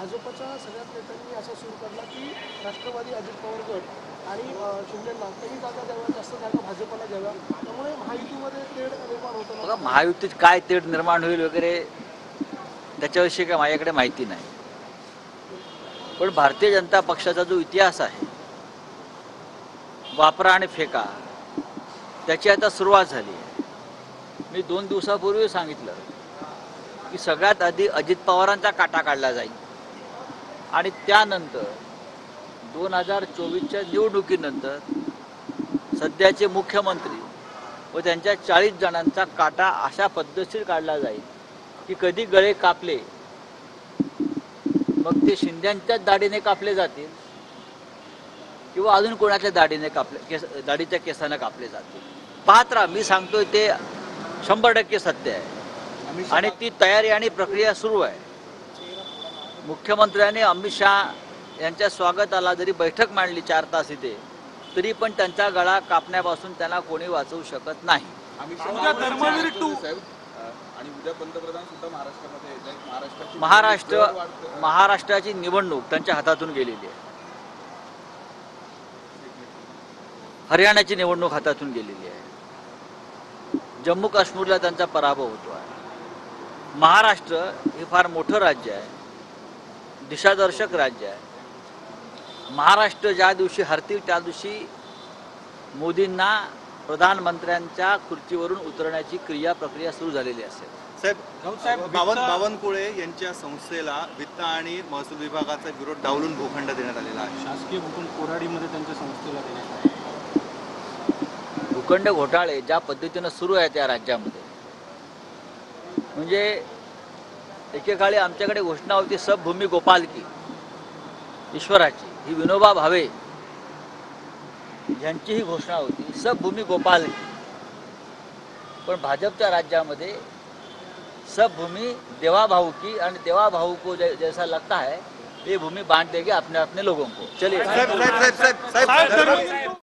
भाजपच्या सगळ्याच नेत्यांनी असं सुरू केला की राष्ट्रवादी अजित पवार गट आणि शिंदेंना कमी जागा द्याव्या, जास्त जागा भाजपला द्याव्या, त्यामुळे महायुतीमध्ये तेढ निर्माण होतं. बघा, महायुतीत काय तेढ निर्माण होईल वगैरे त्याच्याविषयी काय माझ्याकडे माहिती नाही. पण भारतीय जनता पक्षाचा जो इतिहास आहे, वापरा आणि फेका, त्याची आता सुरुवात झाली आहे. मी 2 दिवसापूर्वी सांगितलं की सगळ्यात आधी अजित पवारांचा काटा काढला जाईल आणि त्यानंतर 2024च्या निवडणुकीनंतर सध्याचे मुख्यमंत्री व त्यांच्या 40 जणांचा काटा अशा पद्धतशीर काढला जाईल की कधी गळे कापले मग ते शिंद्यांच्याच दाढीने कापले जातील किंवा अजून कोणाच्या दाढीने दाढीच्या केसानं कापले जातील. पाहत राहा, मी सांगतोय ते 100% सत्य आहे आणि ती तयारी आणि प्रक्रिया सुरू आहे. मुख्यमंत्र्यांनी अमित शहा यांच्या स्वागताला जरी बैठक मांडली 4 तास इथे, तरी पण त्यांचा गळा कापण्यापासून त्यांना कोणी वाचवू शकत नाही. महाराष्ट्राची निवडणूक त्यांच्या हातातून गेलेली आहे. हरियाणाची निवडणूक हातातून गेलेली आहे. जम्मू काश्मीरला त्यांचा पराभव होतो आहे. महाराष्ट्र हे फार मोठं राज्य आहे, दिशादर्शक राज्य आहे. महाराष्ट्र ज्या दिवशी हरतील त्या दिवशी मोदींना प्रधानमंत्र्यांच्या खुर्चीवरून उतरण्याची प्रक्रिया सुरू झालेली असेल. साहेब, बावनकुळे यांच्या संस्थेला वित्त आणि महसूल विभागाचा विरोध डावलून भूखंड देण्यात आलेला आहे. शासकीय भूखंड कोराडीमध्ये त्यांच्या संस्थेला देण्यात आले. भूखंड घोटाळे ज्या पद्धतीनं सुरू आहे त्या राज्यामध्ये, म्हणजे एकेकाळी आमच्याकडे घोषणा होती सबभूमी गोपाल की, ईश्वराची, ही विनोबा भावे यांची ही घोषणा होती सबभूमी गोपाल की. पण भाजपच्या राज्यामध्ये सबभूमी देवा भाऊ की, आणि देवा भाऊ को जैसा लगता है ये भूमि बांट देंगे अपने अपने लोगों को. चलिए.